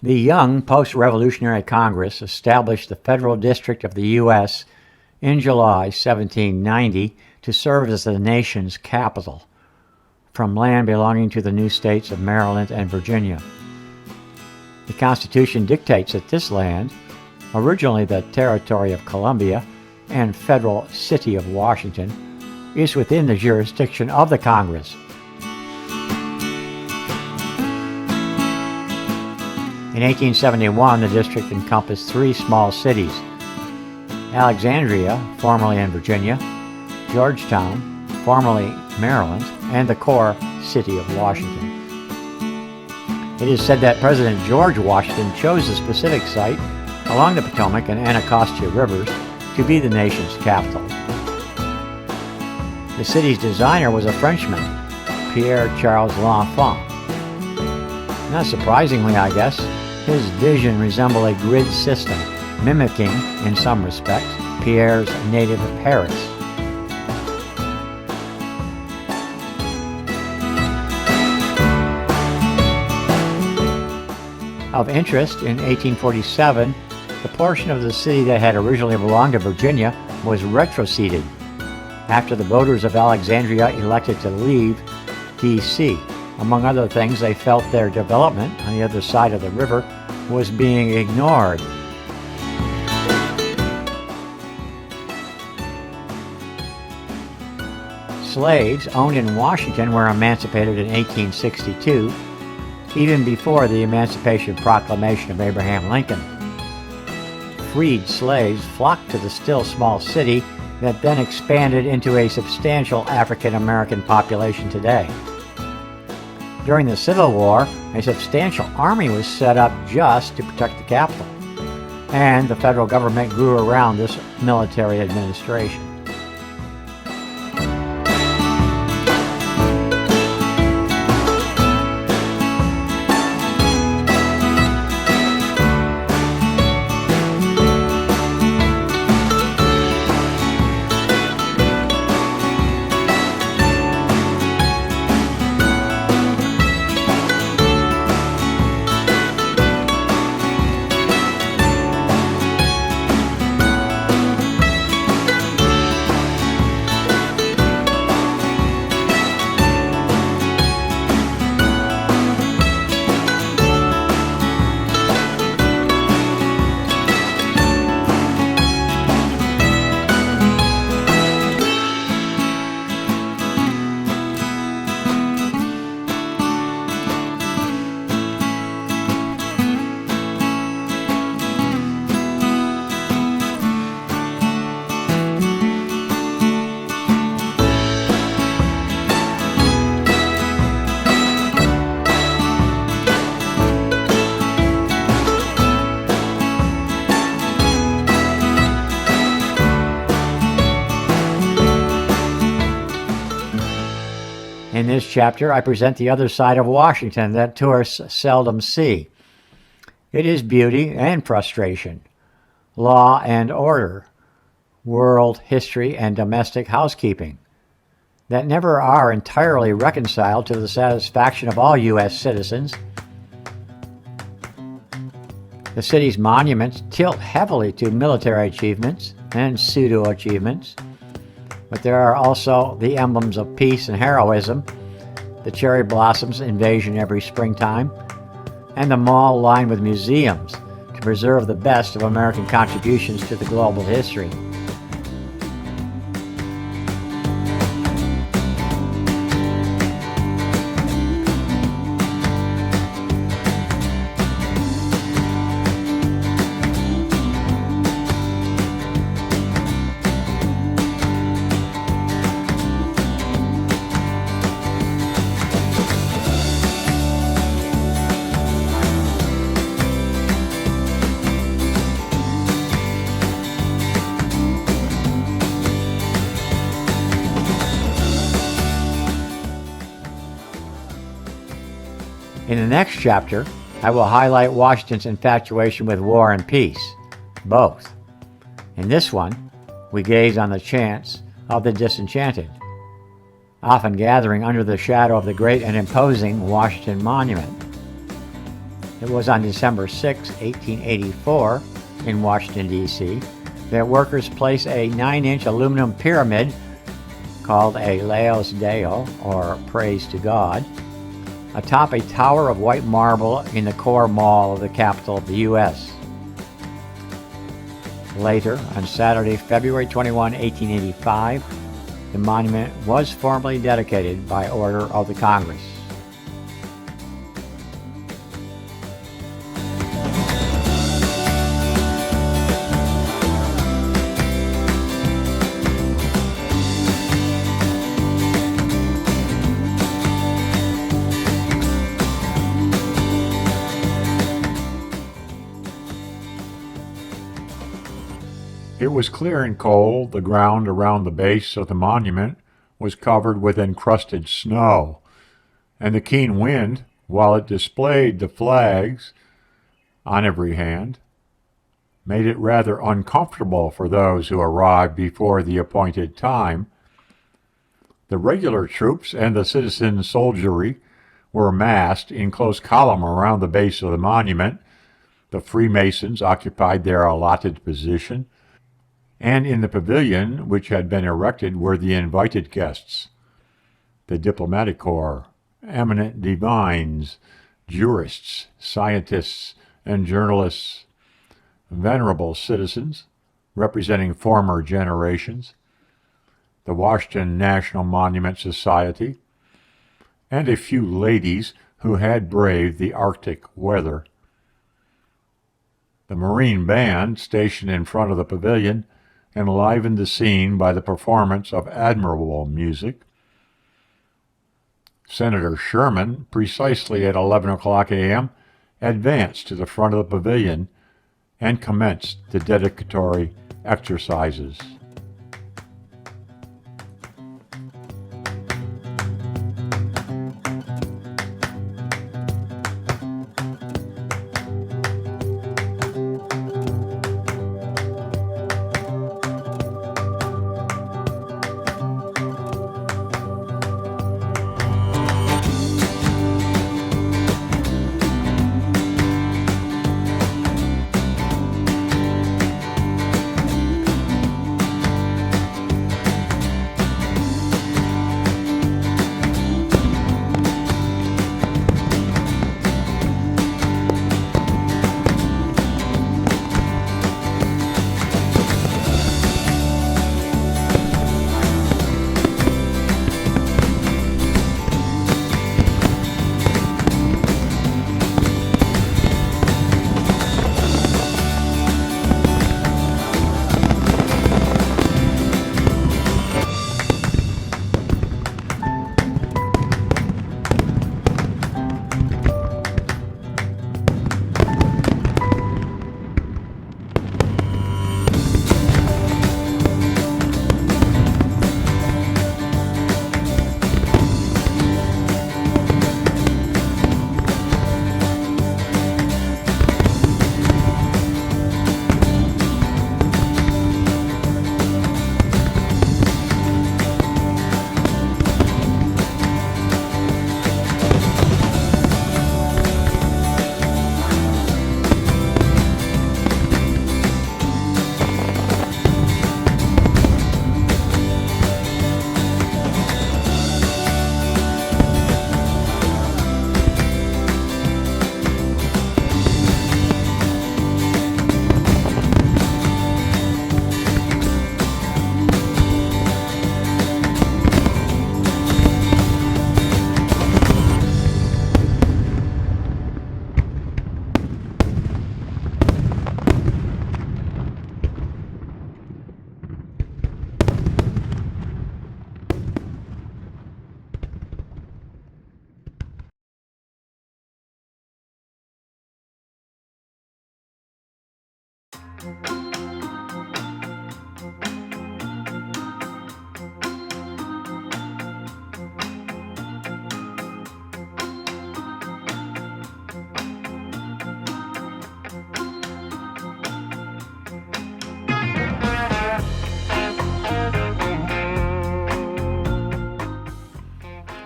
The young post-revolutionary Congress established the Federal District of the U.S. in July 1790 to serve as the nation's capital, from land belonging to the new states of Maryland and Virginia. The Constitution dictates that this land, originally the territory of Columbia and federal city of Washington, is within the jurisdiction of the Congress. In 1871, the district encompassed three small cities: Alexandria, formerly in Virginia, Georgetown, formerly Maryland, and the core city of Washington. It is said that President George Washington chose the specific site along the Potomac and Anacostia rivers to be the nation's capital. The city's designer was a Frenchman, Pierre Charles L'Enfant. Not surprisingly, I guess, his vision resembled a grid system, mimicking, in some respects, Pierre's native Paris. Of interest, in 1847, the portion of the city that had originally belonged to Virginia was retroceded after the voters of Alexandria elected to leave D.C. Among other things, they felt their development on the other side of the river was being ignored. Slaves owned in Washington were emancipated in 1862, even before the Emancipation Proclamation of Abraham Lincoln. Freed slaves flocked to the still small city that then expanded into a substantial African American population today. During the Civil War, a substantial army was set up just to protect the capital, and the federal government grew around this military administration. In this chapter, I present the other side of Washington that tourists seldom see. It is beauty and frustration, law and order, world history and domestic housekeeping that never are entirely reconciled to the satisfaction of all U.S. citizens. The city's monuments tilt heavily to military achievements and pseudo-achievements, but there are also the emblems of peace and heroism, the cherry blossoms invasion every springtime, and the mall lined with museums to preserve the best of American contributions to the global history. In the next chapter, I will highlight Washington's infatuation with war and peace, both. In this one, we gaze on the chants of the disenchanted, often gathering under the shadow of the great and imposing Washington Monument. It was on December 6, 1884, in Washington, D.C., that workers placed a 9-inch aluminum pyramid called a Laus Deo, or Praise to God, atop a tower of white marble in the core mall of the capital of the U.S. Later, on Saturday, February 21, 1885, the monument was formally dedicated by order of the Congress. It was clear and cold. The ground around the base of the monument was covered with encrusted snow, and the keen wind, while it displayed the flags on every hand, made it rather uncomfortable for those who arrived before the appointed time. The regular troops and the citizen soldiery were massed in close column around the base of the monument. The Freemasons occupied their allotted position, and in the pavilion which had been erected were the invited guests, the diplomatic corps, eminent divines, jurists, scientists, and journalists, venerable citizens representing former generations, the Washington National Monument Society, and a few ladies who had braved the Arctic weather. The Marine Band, stationed in front of the pavilion, enlivened the scene by the performance of admirable music. Senator Sherman, precisely at 11 o'clock a.m., advanced to the front of the pavilion and commenced the dedicatory exercises.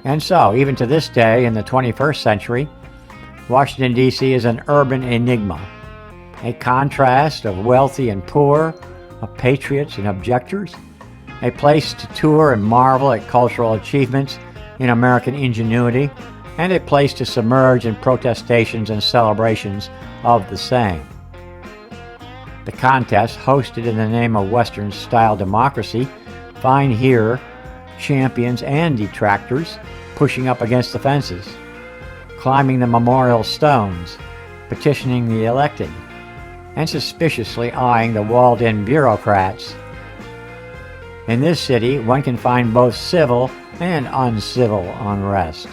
And so, even to this day, in the 21st century, Washington, D.C. is an urban enigma, a contrast of wealthy and poor, of patriots and objectors, a place to tour and marvel at cultural achievements in American ingenuity, and a place to submerge in protestations and celebrations of the same. The contests, hosted in the name of Western-style democracy, find here champions and detractors pushing up against the fences, climbing the memorial stones, petitioning the elected, and suspiciously eyeing the walled-in bureaucrats. In this city, one can find both civil and uncivil unrest.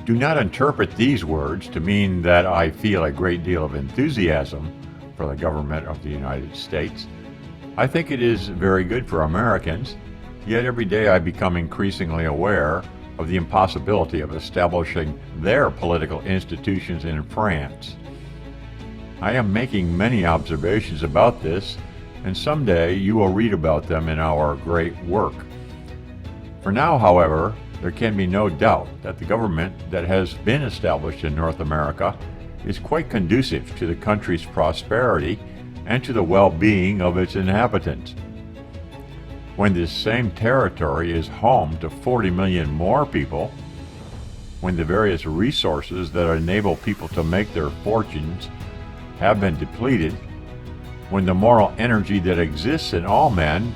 Do not interpret these words to mean that I feel a great deal of enthusiasm for the government of the United States. I think it is very good for Americans, yet every day I become increasingly aware of the impossibility of establishing their political institutions in France. I am making many observations about this, and someday you will read about them in our great work. For now, however, there can be no doubt that the government that has been established in North America is quite conducive to the country's prosperity and to the well-being of its inhabitants. When this same territory is home to 40 million more people, when the various resources that enable people to make their fortunes have been depleted, when the moral energy that exists in all men,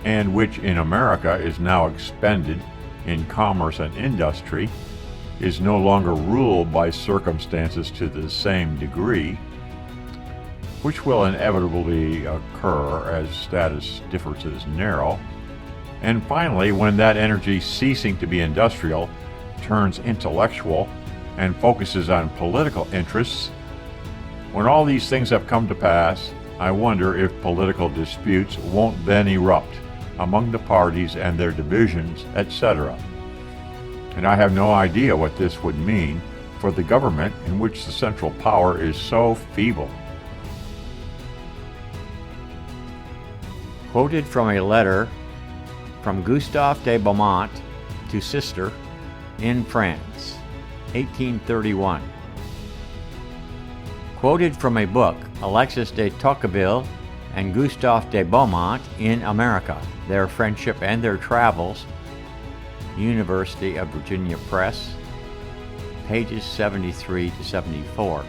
and which in America is now expended in commerce and industry, is no longer ruled by circumstances to the same degree, which will inevitably occur as status differences narrow, and finally, when that energy, ceasing to be industrial, turns intellectual and focuses on political interests, when all these things have come to pass, I wonder if political disputes won't then erupt among the parties and their divisions, etc. and I have no idea what this would mean for the government in which the central power is so feeble. Quoted from a letter from Gustave de Beaumont to sister in France, 1831. Quoted from a book, Alexis de Tocqueville and Gustave de Beaumont in America, Their Friendship and Their Travels, University of Virginia Press, pages 73 to 74.